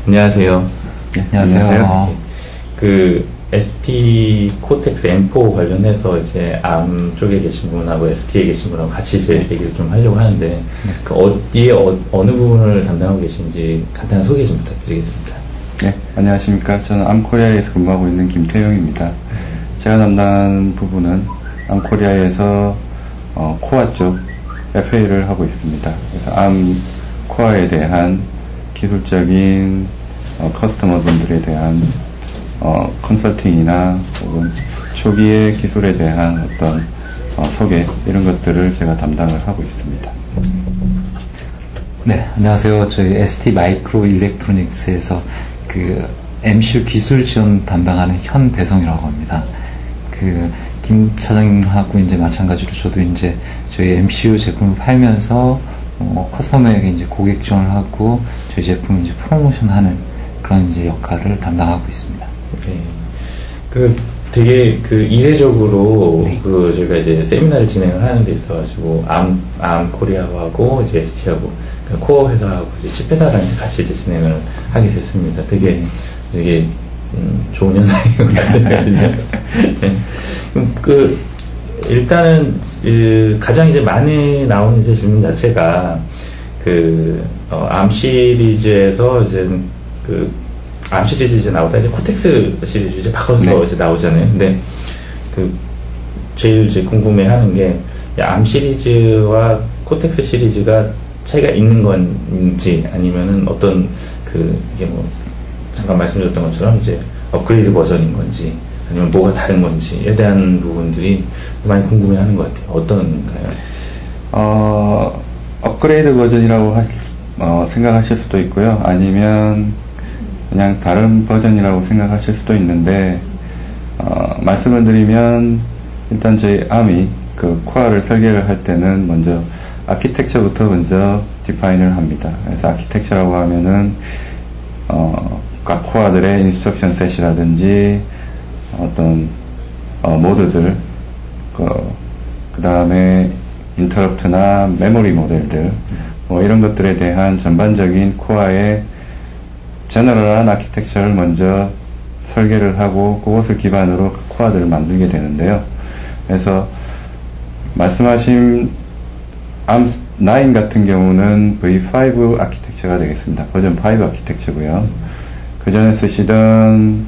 안녕하세요. 네, 안녕하세요. 그 ST 코텍스 M4 관련해서 이제 ARM 쪽에 계신 분하고 ST에 계신 분하고 같이 이제 얘기를 좀 하려고 하는데 그 어디에 어느 부분을 담당하고 계신지 간단한 소개 좀 부탁드리겠습니다. 네, 안녕하십니까. 저는 암코리아에서 근무하고 있는 김태용입니다. 제가 담당하는 부분은 암코리아에서 코어 쪽 FA를 하고 있습니다. 그래서 암 코어에 대한 기술적인 커스터머 분들에 대한 컨설팅이나 혹은 초기의 기술에 대한 어떤 소개 이런 것들을 제가 담당을 하고 있습니다. 네, 안녕하세요. 저희 ST 마이크로 일렉트로닉스에서 그 MCU 기술 지원 담당하는 현대성이라고 합니다. 김 차장님하고 이제 마찬가지로 저도 이제 저희 MCU 제품을 팔면서 커스터머에게 이제 고객 지원을 하고 저희 제품을 이제 프로모션하는 그런 이제 역할을 담당하고 있습니다. 네. 되게 이례적으로 네. 저희가 이제 세미나를 진행을 하는 데 있어가지고 암 코리아하고 이제 ST하고 코어 회사하고 이제 칩 회사랑 이제 같이 이제 진행을 하게 됐습니다. 되게 좋은 현상인 것 같아요. 네. 일단은 가장 이제 많이 나오는 이제 질문 자체가 암 시리즈에서 이제 암 시리즈 이제 나오다 이제 코텍스 시리즈 이제 바꿔서 네. 이제 나오잖아요. 근데 제일 이제 궁금해하는 게 암 시리즈와 코텍스 시리즈가 차이가 있는 건지 아니면은 어떤 이게 뭐 잠깐 말씀드렸던 것처럼 이제 업그레이드 버전인 건지 아니면 뭐가 다른 건지에 대한 부분들이 많이 궁금해하는 것 같아요. 어떤가요? 업그레이드 버전이라고 생각하실 수도 있고요. 아니면 그냥 다른 버전이라고 생각하실 수도 있는데 말씀을 드리면 일단 저희 암이 코어를 설계를 할 때는 먼저 아키텍처부터 먼저 디파인을 합니다. 그래서 아키텍처라고 하면은 각 코어들의 인스트럭션 셋이라든지 어떤 모드들 그 다음에 인터럽트나 메모리 모델들 뭐 이런 것들에 대한 전반적인 코어의 제너럴한 아키텍처를 먼저 설계를 하고 그것을 기반으로 코어들을 만들게 되는데요. 그래서 말씀하신 ARM9 같은 경우는 V5 아키텍처가 되겠습니다. 버전 5 아키텍처고요. 그 전에 쓰시던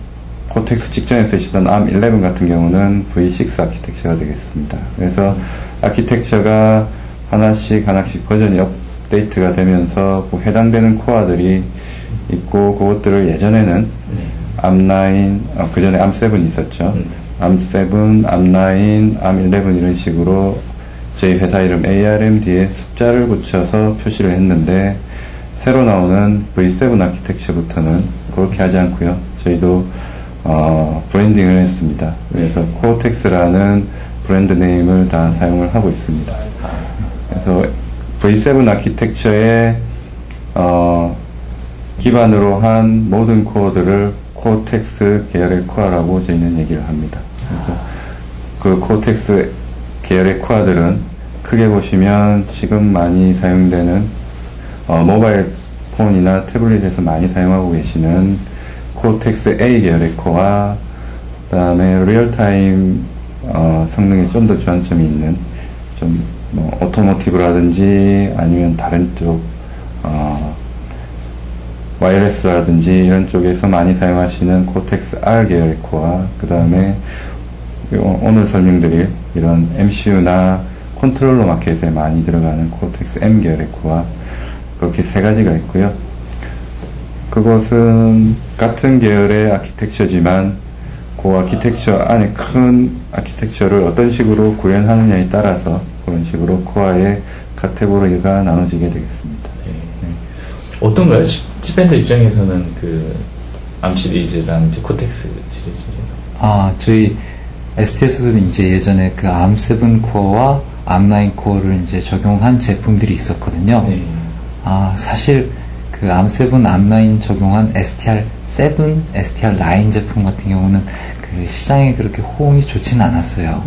코텍스 직전에 쓰시던 ARM11 같은 경우는 V6 아키텍처가 되겠습니다. 그래서 아키텍처가 하나씩 버전이 업데이트가 되면서 해당되는 코어들이 있고 그것들을 예전에는 ARM9, 그 전에 ARM7이 있었죠. ARM7, ARM9, ARM11 이런 식으로 저희 회사 이름 ARM 뒤에 숫자를 붙여서 표시를 했는데 새로 나오는 V7 아키텍처부터는 그렇게 하지 않고요. 저희도 브랜딩을 했습니다. 그래서 코어텍스라는 브랜드 네임을 다 사용을 하고 있습니다. 그래서 V7 아키텍처에 기반으로 한 모든 코어들을 코어텍스 계열의 코어라고 저희는 얘기를 합니다. 그 코어텍스 계열의 코어들은 크게 보시면 지금 많이 사용되는 모바일 폰이나 태블릿에서 많이 사용하고 계시는 코어텍스 A 계열의 코어와 그 다음에 리얼타임 성능에 좀 더 주안점이 있는 오토모티브라든지 아니면 다른 쪽 와이어레스라든지 이런 쪽에서 많이 사용하시는 코텍스 R 계열의 코어와 그 다음에 오늘 설명드릴 이런 MCU나 컨트롤러 마켓에 많이 들어가는 코텍스 M 계열의 코어와 그렇게 세 가지가 있고요. 그것은 같은 계열의 아키텍처지만 그 아키텍처 안에 큰 아키텍처를 어떤 식으로 구현하느냐에 따라서 그런 식으로 코어의 카테고리가 나눠지게 되겠습니다. 네. 어떤가요? 칩밴드 입장에서는 암 시리즈랑 코텍스 시리즈죠? 저희 ST에서도 이제 예전에 ARM7 코어와 ARM9 코어를 이제 적용한 제품들이 있었거든요. 네. 사실 ARM7, ARM9 적용한 STR7, STR9 제품 같은 경우는 시장에 그렇게 호응이 좋지는 않았어요.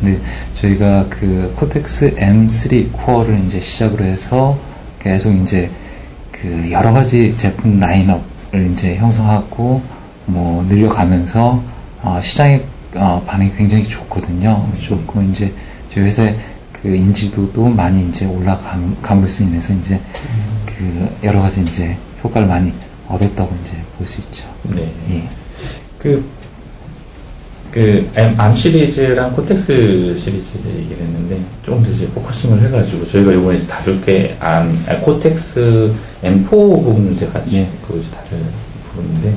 근데 저희가 코텍스 M3 코어를 이제 시작으로 해서 계속 이제 여러 가지 제품 라인업 이제 형성하고 뭐 늘려가면서 시장의 반응이 굉장히 좋거든요. 좋고 이제 저희 회사의 그 인지도도 많이 이제 올라감으로써 인해서 이제 그 여러 가지 이제 효과를 많이 얻었다고 이제 볼 수 있죠. 네. 예. 암 시리즈랑 코텍스 시리즈 얘기를 했는데, 조금 더 이제 포커싱을 해가지고, 저희가 이번에 이제 다룰 게 코텍스 M4 부분을 제가 그거 이제 다룰 부분인데,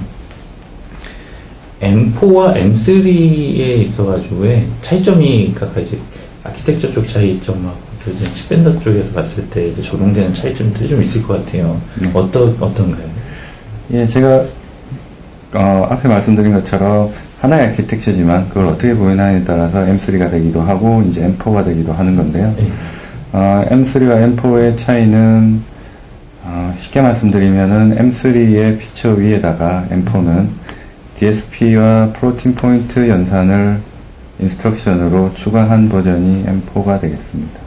M4와 M3에 있어가지고의 차이점이 각각 이제 아키텍처 쪽 차이점하고 또 이제 칩밴더 쪽에서 봤을 때 이제 적용되는 차이점들이 좀 있을 것 같아요. 어떤가요? 예, 제가 앞에 말씀드린 것처럼 하나의 아키텍처지만 그걸 어떻게 보이냐에 따라서 M3가 되기도 하고 이제 M4가 되기도 하는 건데요. M3와 M4의 차이는 쉽게 말씀드리면은 M3의 피처 위에다가 M4는 DSP와 플로팅 포인트 연산을 인스트럭션으로 추가한 버전이 M4가 되겠습니다.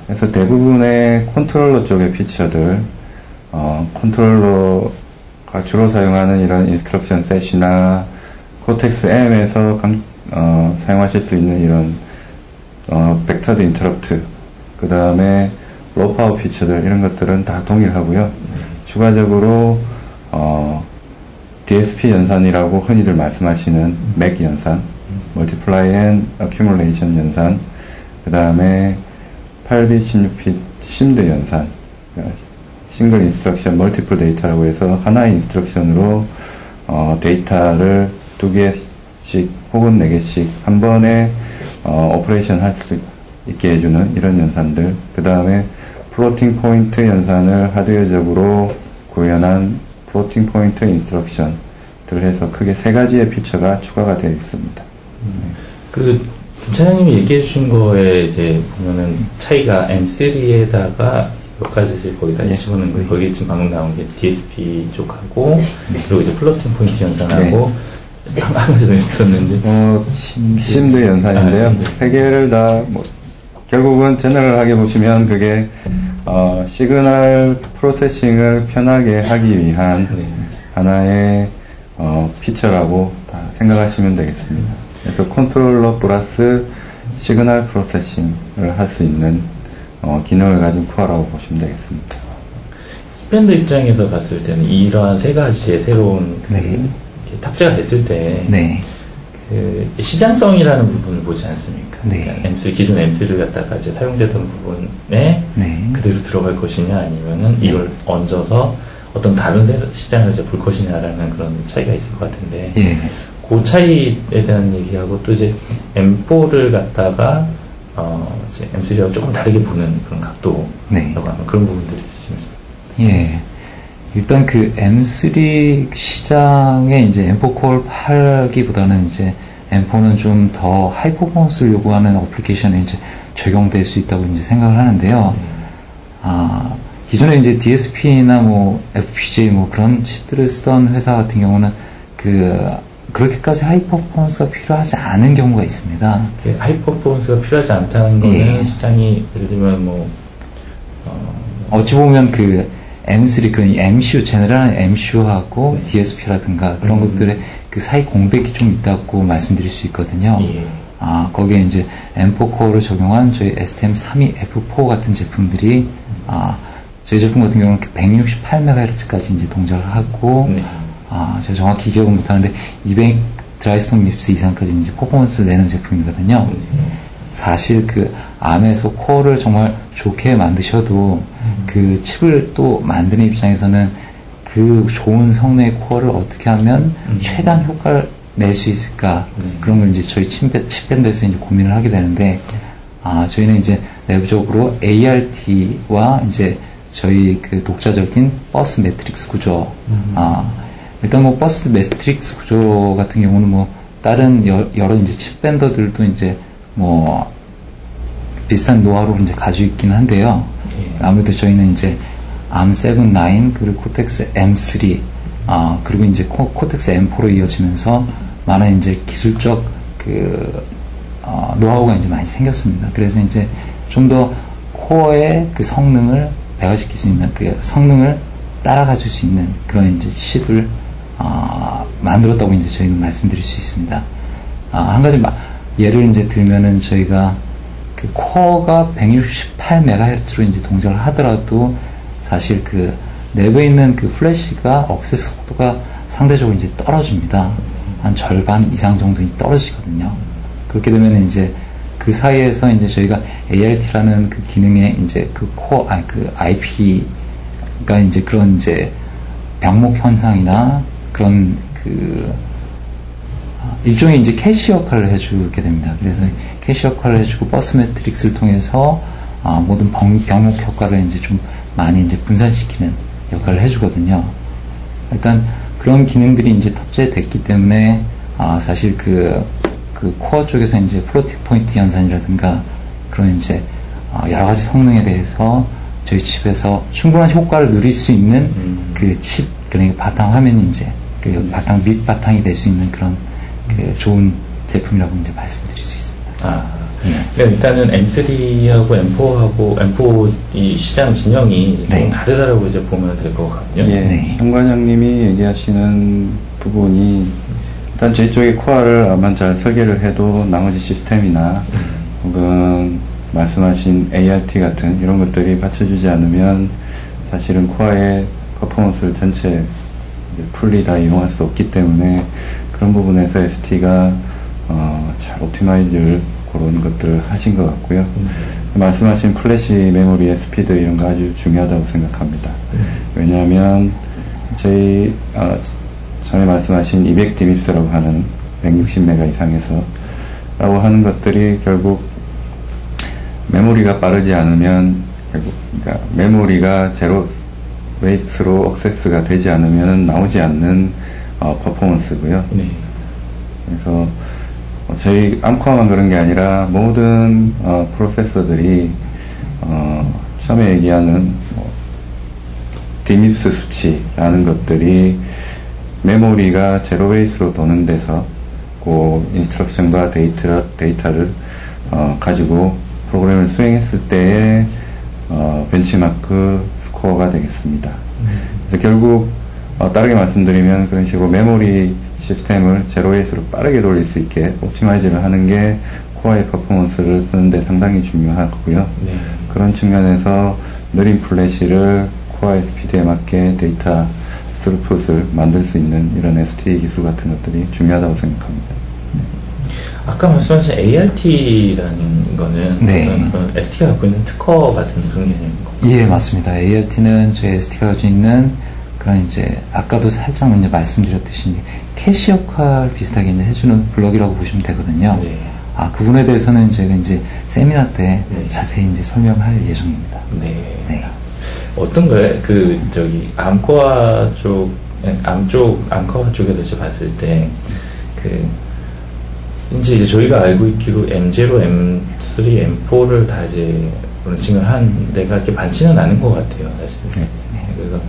그래서 대부분의 컨트롤러 쪽의 피처들, 컨트롤러가 주로 사용하는 이런 인스트럭션 셋이나 코텍스 M에서 사용하실 수 있는 이런 벡터드 인터럽트, 그 다음에 로우 파워 피처들 이런 것들은 다 동일하고요. 추가적으로 DSP 연산이라고 흔히들 말씀하시는 맥 연산, 멀티플라이 앤 어큐뮬레이션 연산, 그 다음에 8빗 16빗 심드 연산, 싱글 인스트럭션 멀티플 데이터라고 해서 하나의 인스트럭션으로 데이터를 2개씩 혹은 4개씩 한 번에 오퍼레이션 할 수 있게 해주는 이런 연산들, 그 다음에 플로팅 포인트 연산을 하드웨어적으로 구현한 플로팅 포인트 인스트럭션들 해서 크게 3가지의 피처가 추가가 되어 있습니다. 김 차장님이 얘기해 주신 거에 이제 보면은 차이가 M3에다가 몇 가지씩 거기다 집어넣은 거, 거기 지금 방금 나온 게 DSP 쪽하고, 그리고 이제 플로팅 포인트 연산하고, 한 가지 더 있었는데. 심드 연산인데요. 3개를 다, 결국은 제너럴하게 보시면 그게, 시그널 프로세싱을 편하게 하기 위한 하나의, 피처라고 다 생각하시면 되겠습니다. 그래서 컨트롤러 플러스 시그널 프로세싱을 할 수 있는 기능을 가진 코어라고 보시면 되겠습니다. 칩밴더 입장에서 봤을 때는 이러한 3가지의 새로운 탑재가 됐을 때 그 시장성이라는 부분을 보지 않습니까? 그러니까 기존 M3를 갖다가 이제 사용되던 부분에 그대로 들어갈 것이냐, 아니면은 이걸 얹어서 어떤 다른 시장을 이제 볼 것이냐라는 그런 차이가 있을 것 같은데, 그 차이에 대한 얘기하고 또 이제 M4를 갖다가 이제 M3하고 조금 다르게 보는 그런 각도라고 하면 그런 부분들이 있으시면. 일단 그 M3 시장에 이제 M4 코어를 팔기보다는 이제 M4는 좀 더 하이 퍼포먼스를 요구하는 어플리케이션에 이제 적용될 수 있다고 이제 생각을 하는데요. 기존에 이제 DSP나 뭐 FPGA 뭐 그런 칩들을 쓰던 회사 같은 경우는 그렇게까지 하이 퍼포먼스가 필요하지 않은 경우가 있습니다. 하이 퍼포먼스가 필요하지 않다는 거는 시장이 예를 들면 어찌 보면 M3, MCU, 제너럴한 MCU하고 DSP라든가 그런 것들의 그 사이 공백이 좀 있다고 말씀드릴 수 있거든요. 거기에 이제 M4 코어를 적용한 저희 STM32F4 같은 제품들이, 저희 제품 같은 경우는 168MHz까지 이제 동작을 하고, 제가 정확히 기억은 못하는데, 200 드라이스톤 밉스 이상까지 이제 퍼포먼스를 내는 제품이거든요. 사실 암에서 코어를 정말 좋게 만드셔도 그 칩을 또 만드는 입장에서는 그 좋은 성능의 코어를 어떻게 하면 최대한 효과를 낼 수 있을까, 그런 걸 이제 저희 칩밴드에서 이제 고민을 하게 되는데, 저희는 이제 내부적으로 ART와 이제 저희 독자적인 버스 매트릭스 구조, 일단 버스 매트릭스 구조 같은 경우는 다른 여러 이제 칩밴더들도 이제 비슷한 노하우를 이제 가지고 있긴 한데요. 아무래도 저희는 이제 ARM7, 9, 그리고 코텍스 M3, 그리고 이제 코텍스 M4로 이어지면서 많은 이제 기술적 노하우가 이제 많이 생겼습니다. 그래서 이제 좀 더 코어의 성능을 배가시킬 수 있는, 성능을 따라가 줄 수 있는 그런 이제 칩을 만들었다고 이제 저희는 말씀드릴 수 있습니다. 한 가지 예를 이제 들면은 저희가 그 코어가 168MHz로 이제 동작을 하더라도 사실 그 내부에 있는 그 플래시가 억세스 속도가 상대적으로 이제 떨어집니다. 한 절반 이상 정도 떨어지거든요. 그렇게 되면 이제 그 사이에서 이제 저희가 ART라는 그 기능에 이제 그 코어, 그 IP가 이제 그런 이제 병목 현상이나 그런 그 일종의 이제 캐시 역할을 해주게 됩니다. 그래서 캐시 역할을 해주고 버스 매트릭스를 통해서 모든 병목 효과를 이제 좀 많이 이제 분산시키는 역할을 해주거든요. 일단 그런 기능들이 이제 탑재됐기 때문에 사실 그 코어 쪽에서 이제 플로팅 포인트 연산이라든가 그런 이제 여러 가지 성능에 대해서 저희 칩에서 충분한 효과를 누릴 수 있는 그 칩, 그러니까 바탕 화면이 이제 그 바탕 밑 바탕이 될 수 있는 그런 그 좋은 제품이라고 이제 말씀드릴 수 있습니다. 그러니까 일단은 M3하고 M4하고 M4 이 시장 진영이 좀 네. 다르다라고 이제 보면 될 것 같거든요. 예, 네. 현 과장님이 얘기하시는 부분이 일단 저희 쪽의 코어를 아마 잘 설계를 해도 나머지 시스템이나 혹은 말씀하신 ART 같은 이런 것들이 받쳐주지 않으면 사실은 코어의 퍼포먼스를 전체 풀리 다 이용할 수 없기 때문에 그런 부분에서 ST가 잘 옵티마이즈를 그런 것들을 하신 것 같고요. 말씀하신 플래시 메모리의 스피드 이런 거 아주 중요하다고 생각합니다. 왜냐하면 저희 전에 말씀하신 200DMIPS라고 하는 160메가 이상에서 라고 하는 것들이 결국 메모리가 빠르지 않으면 그러니까 메모리가 제로 웨이트로 억세스가 되지 않으면 나오지 않는 퍼포먼스고요. 네. 그래서 저희 암코어만 그런 게 아니라 모든 프로세서들이 처음에 얘기하는 DMIPS 수치라는 것들이 메모리가 제로 웨이스로 도는 데서 그 인스트럭션과 데이터를 가지고 프로그램을 수행했을 때의 벤치마크 스코어가 되겠습니다. 그래서 결국 다르게 말씀드리면 그런 식으로 메모리 시스템을 제로 웨이스로 빠르게 돌릴 수 있게 옵티마이즈를 하는 게 코어의 퍼포먼스를 쓰는데 상당히 중요하고요. 네. 그런 측면에서 느린 플래시를 코어의 스피드에 맞게 데이터 스루풋을 만들 수 있는 이런 ST 기술 같은 것들이 중요하다고 생각합니다. 아까 말씀하신 ART라는 거는 네. ST가 갖고 있는 특허 같은 그런 개념인가요? 예, 맞습니다. ART는 저희 ST가 가지고 있는 그런 이제 아까도 살짝 이제 말씀드렸듯이 이제 캐시 역할 비슷하게 이제 해주는 블럭이라고 보시면 되거든요. 네. 그 부분에 대해서는 제가 이제 세미나 때 네. 자세히 이제 설명할 예정입니다. 네. 네. 어떤가요? 암코어 쪽에서 이제 봤을 때, 이제 저희가 알고 있기로 M0, M3, M4를 다 이제 론칭을 한 데가 이렇게 많지는 않은 것 같아요, 사실. 네. 그래서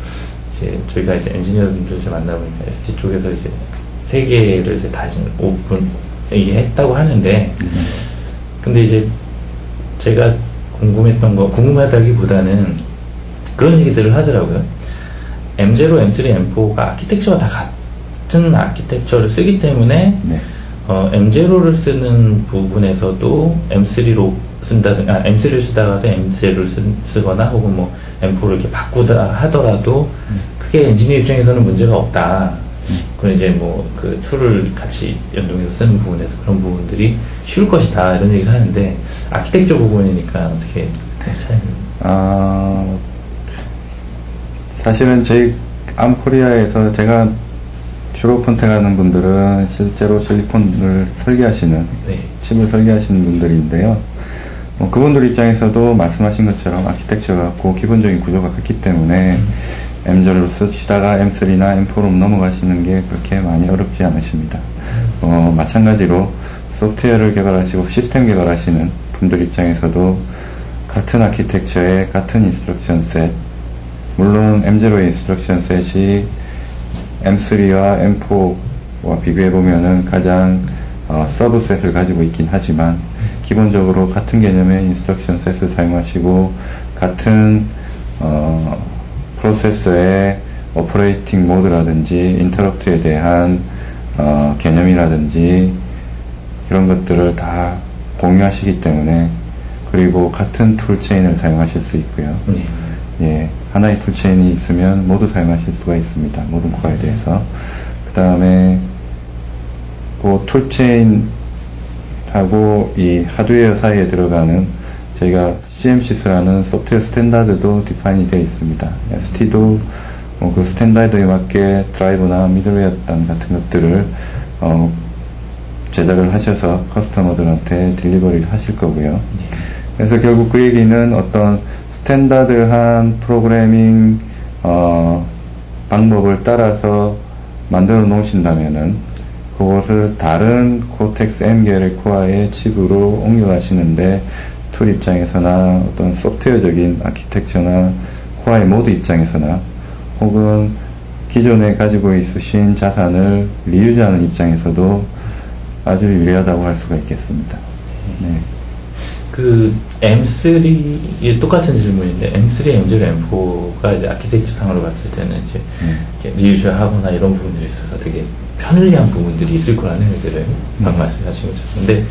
이제 저희가 이제 엔지니어분들 이제 만나보니까 ST 쪽에서 이제 3개를 이제 다 지금 오픈 얘기했다고 하는데, 근데 이제 제가 궁금하다기보다는 그런 얘기들을 하더라고요. M0, M3, M4가 아키텍처가 다 같은 아키텍처를 쓰기 때문에 네. M0를 쓰는 부분에서도 M3로 쓴다든가, M3를 쓰다가도 M0를 쓰거나 혹은 뭐 M4를 이렇게 바꾸다 하더라도 크게 엔지니어 입장에서는 문제가 없다. 그럼 이제 뭐 그 툴을 같이 연동해서 쓰는 부분에서 그런 부분들이 쉬울 것이다 이런 얘기를 하는데 아키텍처 부분이니까 어떻게 차이는? 사실은 저희 암코리아에서 제가 주로 컨택하는 분들은 실제로 실리콘을 설계하시는 네. 칩을 설계하시는 분들인데요. 그분들 입장에서도 말씀하신 것처럼 아키텍처가 같고 기본적인 구조가 같기 때문에 M0로 쓰시다가 M3나 M4로 넘어가시는 게 그렇게 많이 어렵지 않으십니다. 마찬가지로 소프트웨어를 개발하시고 시스템 개발하시는 분들 입장에서도 같은 아키텍처의 같은 인스트럭션 셋, 물론 M0의 인스트럭션 셋이 M3와 M4와 비교해보면은 가장 서브셋을 가지고 있긴 하지만 기본적으로 같은 개념의 인스트럭션 셋을 사용하시고 같은 프로세서의 오퍼레이팅 모드라든지 인터럽트에 대한 개념이라든지 이런 것들을 다 공유하시기 때문에, 그리고 같은 툴체인을 사용하실 수 있고요. 예, 하나의 툴체인이 있으면 모두 사용하실 수가 있습니다. 모든 코어에 대해서. 그 다음에 그 툴체인하고 이 하드웨어 사이에 들어가는 저희가 CMSys라는 소프트웨어 스탠다드도 디파인이 되어 있습니다. ST도 그 스탠다드에 맞게 드라이버나 미들웨어 같은 것들을 제작을 하셔서 커스터머들한테 딜리버리를 하실 거고요. 그래서 결국 그 얘기는 어떤 스탠다드한 프로그래밍 방법을 따라서 만들어 놓으신다면은 그것을 다른 코텍스 M 계열의 코어의 칩으로 옮겨가시는데 툴 입장에서나 어떤 소프트웨어적인 아키텍처나 코어의 모드 입장에서나 혹은 기존에 가지고 있으신 자산을 리유즈하는 입장에서도 아주 유리하다고 할 수가 있겠습니다. 네. 그 M3 똑같은 질문인데 M3, M0, M4가 이제 아키텍처 상으로 봤을 때는 이제 리유즈하거나 이런 부분들이 있어서 되게 편리한 부분들이 있을 거라는 생각이 들어요. 방금 말씀하신 것처럼. 근데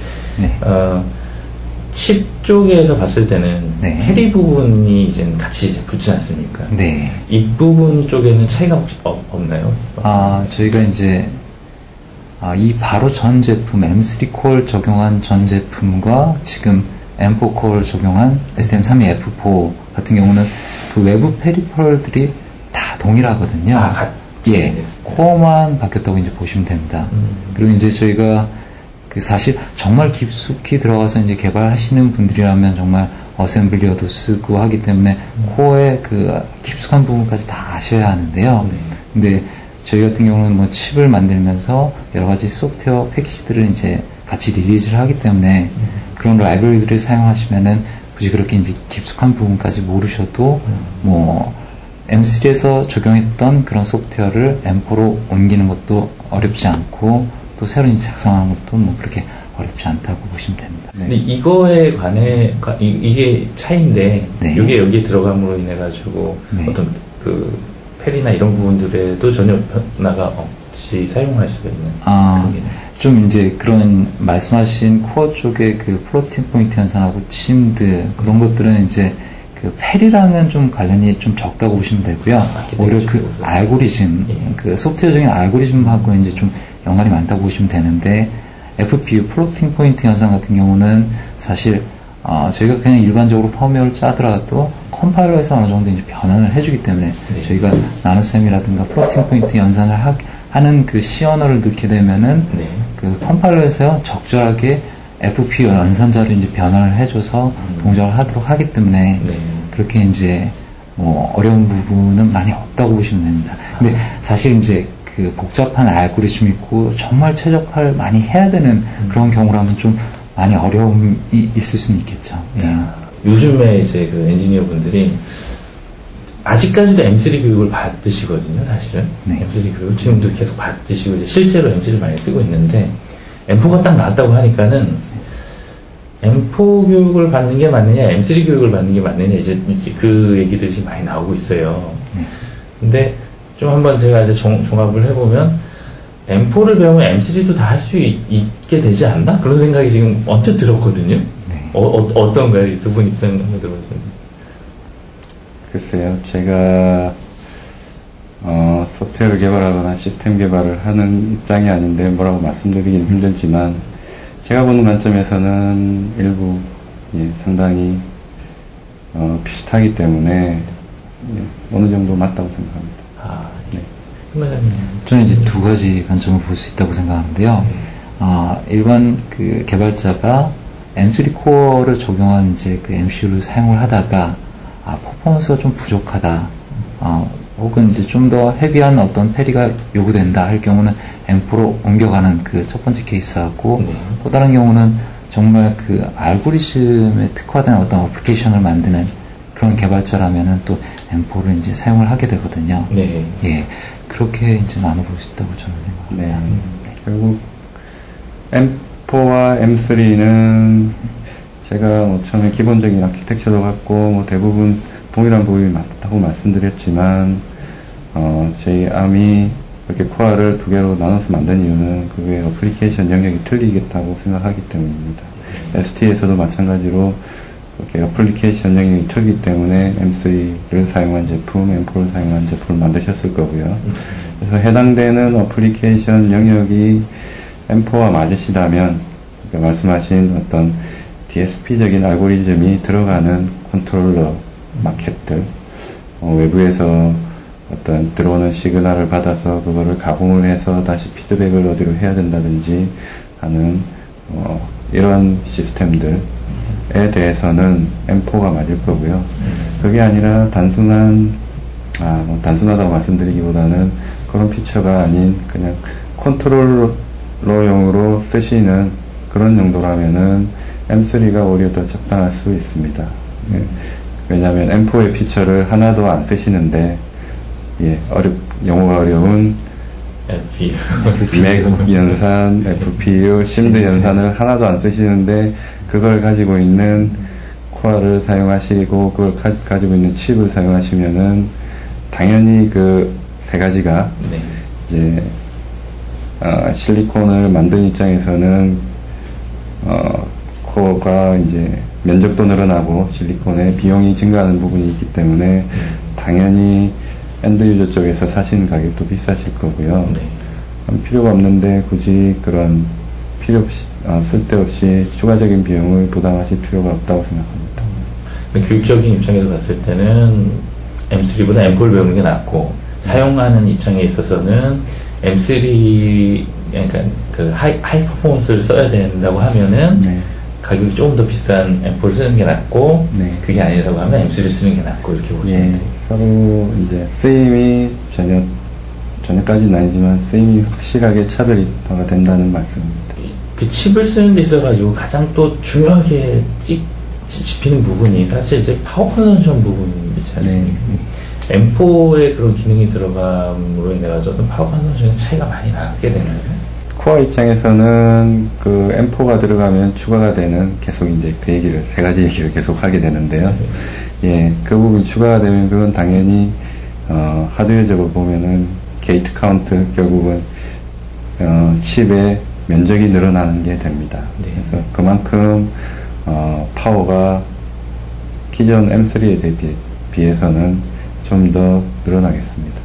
칩 쪽에서 봤을 때는 해리 부분이 이제 같이 이제 붙지 않습니까? 네. 이 부분 쪽에는 차이가 혹시 없나요? 저희가 이제 이 바로 전 제품 M3 코어를 적용한 전 제품과 지금 M4 코어를 적용한 STM32F4 같은 경우는 그 외부 페리퍼럴들이 다 동일하거든요. 예, 코어만 바뀌었다고 이제 보시면 됩니다. 그리고 이제 저희가 사실 정말 깊숙이 들어가서 이제 개발하시는 분들이라면 정말 어셈블리어도 쓰고 하기 때문에 코어의 그 깊숙한 부분까지 다 아셔야 하는데요. 근데 저희 같은 경우는 뭐 칩을 만들면서 여러 가지 소프트웨어 패키지들을 이제 같이 리리즈를 하기 때문에 그런 라이브러리들을 사용하시면은 굳이 그렇게 이제 깊숙한 부분까지 모르셔도 뭐 M3에서 적용했던 그런 소프트웨어를 M4로 옮기는 것도 어렵지 않고 또 새로 이제 작성하는 것도 뭐 그렇게 어렵지 않다고 보시면 됩니다. 근데 이거에 관해 이게 차이인데 이게 여기에 들어감으로 인해 가지고 어떤 그 페리나 이런 부분들에도 전혀 변화가 없이 사용할 수가 있는 그런 개념. 좀 이제 그런 말씀하신 코어 쪽의 그 플로팅 포인트 현상하고 심드 그런 것들은 이제 그 페리랑은 좀 관련이 좀 적다고 보시면 되고요. 오히려 그 알고리즘, 그 소프트웨어적인 알고리즘하고 이제 좀 연관이 많다고 보시면 되는데 FPU 플로팅 포인트 현상 같은 경우는 사실 저희가 그냥 일반적으로 펌웨어를 짜더라도 컴파일러에서 어느 정도 이제 변환을 해주기 때문에 저희가 나노셈이라든가 플로팅 포인트 연산을 하는 그 C 언어를 넣게 되면은 그 컴파일러에서 적절하게 FPU 연산자를 이제 변환을 해줘서 동작을 하도록 하기 때문에 그렇게 이제 뭐 어려운 부분은 많이 없다고 보시면 됩니다. 근데 사실 이제 그 복잡한 알고리즘이 있고 정말 최적화를 많이 해야 되는 그런 경우라면 좀 많이 어려움이 있을 수는 있겠죠. 요즘에 이제 그 엔지니어 분들이 아직까지도 M3 교육을 받으시거든요, 사실은. M3 교육 지금도 계속 받으시고 이제 실제로 M3를 많이 쓰고 있는데 M4가 딱 나왔다고 하니까는 M4 교육을 받는 게 맞느냐, M3 교육을 받는 게 맞느냐 이제 그 얘기들이 지금 많이 나오고 있어요. 근데 좀 한번 제가 이제 종합을 해보면 M4를 배우면 M3도 다 할 수 있게 되지 않나? 그런 생각이 지금 언뜻 들었거든요. 어떤가요? 이 두 분 입장 한번 들어보세요. 글쎄요, 제가 소프트웨어를 개발하거나 시스템 개발을 하는 입장이 아닌데 뭐라고 말씀드리긴 힘들지만 제가 보는 관점에서는 일부 상당히 비슷하기 때문에 어느 정도 맞다고 생각합니다. 저는 이제 두 가지 관점을 볼 수 있다고 생각하는데요. 일반 그 개발자가 M3 코어를 적용한 이제 그 MCU를 사용을 하다가 퍼포먼스가 좀 부족하다. 혹은 이제 좀 더 헤비한 어떤 페리가 요구된다 할 경우는 M4로 옮겨가는 그 첫 번째 케이스하고 또 다른 경우는 정말 그 알고리즘에 특화된 어떤 어플리케이션을 만드는 그런 개발자라면은 또 M4를 이제 사용을 하게 되거든요. 예. 그렇게 이제 나눠볼 수 있다고 저는 생각합니다. 결국 M4와 M3는 제가 처음에 기본적인 아키텍처도 같고 대부분 동일한 부분이 맞다고 말씀드렸지만 저희 암이 이렇게 코어를 두 개로 나눠서 만든 이유는 그게 어플리케이션 영역이 틀리겠다고 생각하기 때문입니다. ST에서도 마찬가지로 이렇게 어플리케이션 영역이 틀리기 때문에 M3를 사용한 제품, M4를 사용한 제품을 만드셨을 거고요. 그래서 해당되는 어플리케이션 영역이 M4와 맞으시다면, 그러니까 말씀하신 어떤 DSP적인 알고리즘이 들어가는 컨트롤러 마켓들, 외부에서 어떤 들어오는 시그널을 받아서 그거를 가공을 해서 다시 피드백을 어디로 해야 된다든지 하는 이런 시스템들에 대해서는 M4가 맞을 거고요. 그게 아니라 단순하다고 말씀드리기보다는 그런 피처가 아닌 그냥 컨트롤러용으로 쓰시는 그런 용도라면은 M3가 오히려 더 적당할 수 있습니다. 예. 왜냐하면 M4의 피처를 하나도 안 쓰시는데, 영어가 어려운 맥 연산, FPU, 심드 연산을 하나도 안 쓰시는데, 그걸 가지고 있는 코어를 사용하시고, 그걸 가지고 있는 칩을 사용하시면은, 당연히 그 세 가지가, 이제, 실리콘을 만든 입장에서는, 코어가 이제 면적도 늘어나고 실리콘의 비용이 증가하는 부분이 있기 때문에 당연히 엔드 유저 쪽에서 사시는 가격도 비싸실 거고요. 필요가 없는데 굳이 그런 쓸데없이 추가적인 비용을 부담하실 필요가 없다고 생각합니다. 교육적인 입장에서 봤을 때는 M3보다 M4를 배우는 게 낫고, 사용하는 입장에 있어서는 M3, 그러니까 그 하이 퍼포먼스를 써야 된다고 하면은 가격이 조금 더 비싼 M4를 쓰는 게 낫고, 그게 아니라고 하면 M3를 쓰는 게 낫고, 이렇게 보시면 돼요. 서로 이제 쓰임이 전혀까지는 아니지만 쓰임이 확실하게 차별화가 된다는 말씀입니다. 그 칩을 쓰는 데 있어가지고 가장 또 중요하게 짚히는 부분이 사실 이제 파워 컨섬션 부분이지 않습니까? M4에 그런 기능이 들어감으로 인해가지고 파워 컨섬션의 차이가 많이 나게 되나요? 코어 입장에서는 그 M4가 들어가면 추가가 되는 계속 이제 세 가지 얘기를 계속 하게 되는데요. 그 부분이 추가가 되면 그건 당연히 하드웨어적으로 보면은 게이트 카운트, 결국은 칩의 면적이 늘어나는 게 됩니다. 그래서 그만큼 파워가 기존 M3에 비해서는 좀 더 늘어나겠습니다.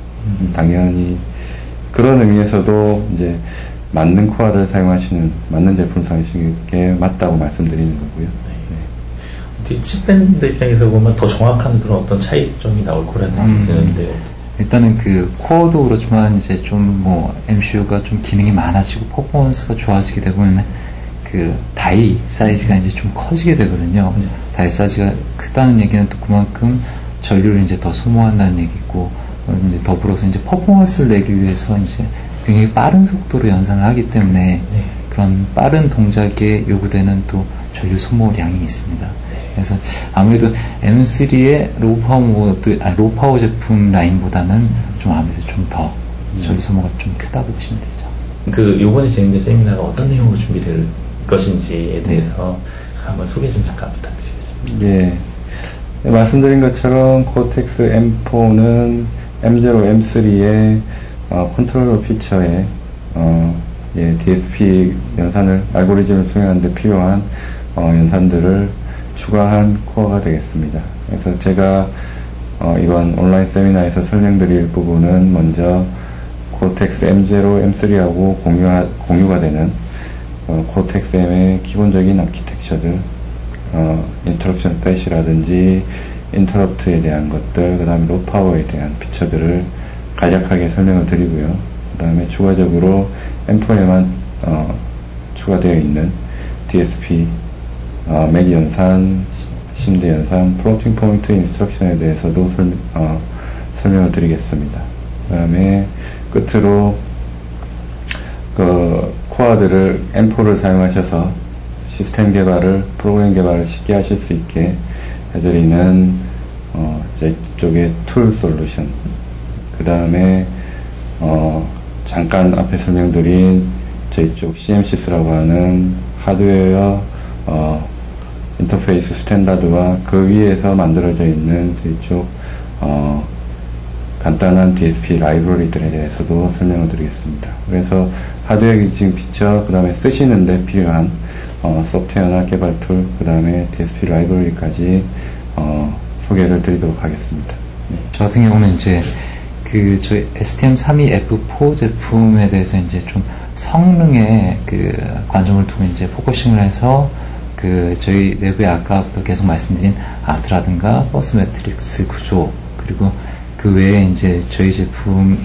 당연히 그런 의미에서도 이제 맞는 코어를 사용하시는, 맞는 제품을 사용하시는 게 맞다고 말씀드리는 거고요. 칩 밴드 입장에서 보면 더 정확한 그런 어떤 차이점이 나올 거라는 생각이 드는데요. 일단은 그 코어도 그렇지만 이제 좀 MCU가 좀 기능이 많아지고 퍼포먼스가 좋아지게 되면 그 다이 사이즈가 이제 좀 커지게 되거든요. 다이 사이즈가 크다는 얘기는 또 그만큼 전류를 이제 더 소모한다는 얘기고, 이제 더불어서 이제 퍼포먼스를 내기 위해서 이제 굉장히 빠른 속도로 연산을 하기 때문에 그런 빠른 동작에 요구되는 또 전류 소모량이 있습니다. 그래서 아무래도 M3의 로우 파워 제품 라인보다는 좀 아무래도 좀 더 전류 소모가 좀 크다고 보시면 되죠. 요번에 진행된 세미나가 어떤 내용으로 준비될 것인지에 대해서 한번 소개 좀 잠깐 부탁드리겠습니다. 말씀드린 것처럼 코텍스 M4는 M0, M3의 컨트롤러 피처에 DSP 연산을, 알고리즘을 수행하는 데 필요한 연산들을 추가한 코어가 되겠습니다. 그래서 제가 이번 온라인 세미나에서 설명드릴 부분은 먼저 코텍스 M0, M3하고 공유가 되는 코텍스 M의 기본적인 아키텍처들, 인터럽션 패시라든지 인터럽트에 대한 것들, 그 다음에 로우 파워에 대한 피처들을 간략하게 설명을 드리고요. 그 다음에 추가적으로 M4에만 추가되어 있는 DSP, 맥 연산, 심드 연산, 플로팅 포인트 인스트럭션에 대해서도 설명을 드리겠습니다. 그 다음에 끝으로 그 코어들을 M4를 사용하셔서 시스템 개발을, 프로그램 개발을 쉽게 하실 수 있게 해드리는 제 쪽의 툴 솔루션, 그 다음에 잠깐 앞에 설명드린 저희 쪽 CMSys라고 하는 하드웨어 인터페이스 스탠다드와 그 위에서 만들어져 있는 저희 쪽 간단한 DSP 라이브러리들에 대해서도 설명을 드리겠습니다. 그래서 하드웨어 기능 피처, 그 다음에 쓰시는데 필요한 소프트웨어나 개발 툴, 그 다음에 DSP 라이브러리까지 소개를 드리도록 하겠습니다. 네. 저 같은 경우는 이제 저희 STM32F4 제품에 대해서 이제 좀 성능에 관점을 두고 이제 포커싱을 해서 저희 내부에 아까부터 계속 말씀드린 아트라든가 버스 매트릭스 구조, 그리고 그 외에 이제 저희 제품을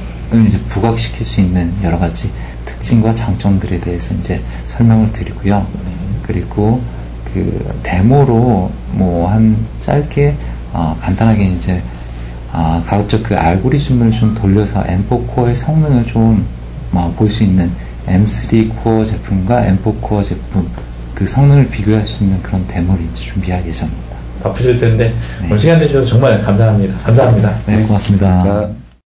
이제 부각시킬 수 있는 여러 가지 특징과 장점들에 대해서 이제 설명을 드리고요. 그리고 데모로 한 짧게 간단하게 이제 가급적 알고리즘을 좀 돌려서 M4 코어의 성능을 좀 볼 수 있는 M3 코어 제품과 M4 코어 제품 성능을 비교할 수 있는 그런 데모를 이제 준비할 예정입니다. 바쁘실 텐데 오늘 시간 내주셔서 정말 감사합니다. 감사합니다. 네, 고맙습니다. 자.